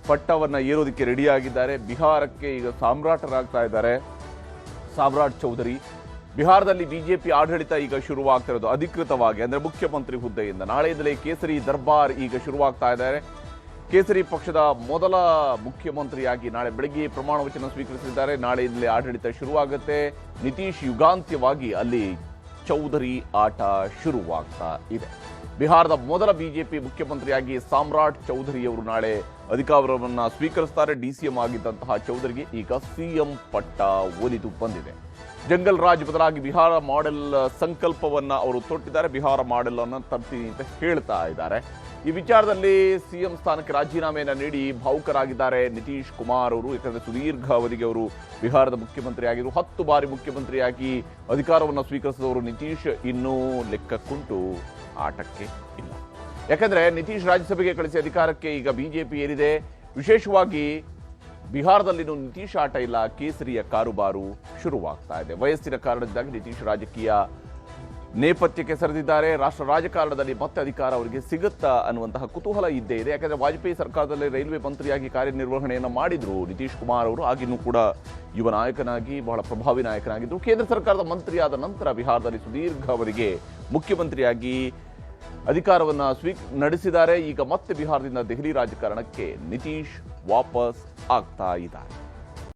ಪಟ್ಟವನ್ನು ಏರೋದಕ್ಕೆ ರೆಡಿಯಾಗಿದ್ದಾರೆ. ಬಿಹಾರಕ್ಕೆ ಈಗ ಸಾಮ್ರಾಟರಾಗ್ತಾ ಇದ್ದಾರೆ ಸಾಮ್ರಾಟ್ ಚೌಧರಿ. ಬಿಹಾರದಲ್ಲಿ ಬಿಜೆಪಿ ಆಡಳಿತ ಈಗ ಶುರುವಾಗ್ತಿರೋದು ಅಧಿಕೃತವಾಗಿ, ಅಂದರೆ ಮುಖ್ಯಮಂತ್ರಿ ಹುದ್ದೆಯಿಂದ. ನಾಳೆಯಿಂದಲೇ ಕೇಸರಿ ದರ್ಬಾರ್ ಈಗ ಶುರುವಾಗ್ತಾ ಇದ್ದಾರೆ. ಕೇಸರಿ ಪಕ್ಷದ ಮೊದಲ ಮುಖ್ಯಮಂತ್ರಿಯಾಗಿ ನಾಳೆ ಬೆಳಗ್ಗೆ ಪ್ರಮಾಣ ವಚನ ಸ್ವೀಕರಿಸಿದ್ದಾರೆ. ನಾಳೆಯಿಂದಲೇ ಆಡಳಿತ ಶುರುವಾಗುತ್ತೆ. ನಿತೀಶ್ ಯುಗಾಂತ್ಯವಾಗಿ ಅಲ್ಲಿ ಚೌಧರಿ ಆಟ ಶುರುವಾಗ್ತಾ ಇದೆ. ಬಿಹಾರದ ಮೊದಲ ಬಿಜೆಪಿ ಮುಖ್ಯಮಂತ್ರಿಯಾಗಿ ಸಾಮ್ರಾಟ್ ಚೌಧರಿಯವರು ನಾಳೆ ಅಧಿಕಾರವನ್ನು ಸ್ವೀಕರಿಸ್ತಾರೆ. ಡಿಸಿಎಂ ಆಗಿದ್ದಂತಹ ಚೌಧರಿಗೆ ಈಗ ಸಿಎಂ ಪಟ್ಟ ಒಲಿದು ಬಂದಿದೆ. ಜಂಗಲ್ ರಾಜ್ ಬದಲಾಗಿ ಬಿಹಾರ ಮಾಡೆಲ್ ಸಂಕಲ್ಪವನ್ನ ಅವರು ತೊಟ್ಟಿದ್ದಾರೆ. ಬಿಹಾರ ಮಾಡೆಲ್ ಅನ್ನು ತರ್ತೀನಿ ಅಂತ ಹೇಳ್ತಾ ಇದ್ದಾರೆ. ಈ ವಿಚಾರದಲ್ಲಿ ಸಿಎಂ ಸ್ಥಾನಕ್ಕೆ ರಾಜೀನಾಮೆಯನ್ನು ನೀಡಿ ಭಾವುಕರಾಗಿದ್ದಾರೆ ನಿತೀಶ್ ಕುಮಾರ್ ಅವರು. ಯಾಕಂದರೆ ಸುದೀರ್ಘ ಅವಧಿಗೆ ಅವರು ಬಿಹಾರದ ಮುಖ್ಯಮಂತ್ರಿ ಆಗಿದ್ರು. 10 ಬಾರಿ ಮುಖ್ಯಮಂತ್ರಿಯಾಗಿ ಅಧಿಕಾರವನ್ನು ಸ್ವೀಕರಿಸಿದವರು ನಿತೀಶ್ ಇನ್ನೂ ಲೆಕ್ಕಕ್ಕುಂಟು ಆಟಕ್ಕೆ ಇಲ್ಲ. ಯಾಕಂದ್ರೆ ನಿತೀಶ್ ರಾಜ್ಯಸಭೆಗೆ ಕಳಿಸಿ ಅಧಿಕಾರಕ್ಕೆ ಈಗ ಬಿಜೆಪಿ ಏರಿದೆ. ವಿಶೇಷವಾಗಿ ಬಿಹಾರದಲ್ಲಿನೂ ನಿತೀಶ್ ಆಟ ಇಲ್ಲ. ಕೇಸರಿಯ ಕಾರುಬಾರು ಶುರುವಾಗ್ತಾ ಇದೆ. ವಯಸ್ಸಿನ ಕಾರಣದಿಂದಾಗಿ ನಿತೀಶ್ ರಾಜಕೀಯ ನೇಪಥ್ಯಕ್ಕೆ ಸರಿದಿದ್ದಾರೆ. ರಾಷ್ಟ್ರ ರಾಜಕಾರಣದಲ್ಲಿ ಮತ್ತೆ ಅಧಿಕಾರ ಅವರಿಗೆ ಸಿಗುತ್ತಾ ಅನ್ನುವಂತಹ ಕುತೂಹಲ ಇದ್ದೇ ಇದೆ. ಯಾಕಂದ್ರೆ ವಾಜಪೇಯಿ ಸರ್ಕಾರದಲ್ಲಿ ರೈಲ್ವೆ ಮಂತ್ರಿಯಾಗಿ ಕಾರ್ಯನಿರ್ವಹಣೆಯನ್ನು ಮಾಡಿದ್ರು ನಿತೀಶ್ ಕುಮಾರ್ ಅವರು. ಆಗಿನ್ನೂ ಕೂಡ ಯುವ ನಾಯಕನಾಗಿ ಬಹಳ ಪ್ರಭಾವಿ ನಾಯಕನಾಗಿದ್ದರು. ಕೇಂದ್ರ ಸರ್ಕಾರದ ಮಂತ್ರಿಯಾದ ನಂತರ ಬಿಹಾರದಲ್ಲಿ ಸುದೀರ್ಘ ಅವರಿಗೆ ಮುಖ್ಯಮಂತ್ರಿಯಾಗಿ ಅಧಿಕಾರವನ್ನು ನಡೆಸಿದ್ದಾರೆ. ಈಗ ಮತ್ತೆ ಬಿಹಾರದಿಂದ ದೆಹಲಿ ರಾಜಕಾರಣಕ್ಕೆ ನಿತೀಶ್ ವಾಪಸ್ ಆಗ್ತಾ ಇದ್ದಾರೆ.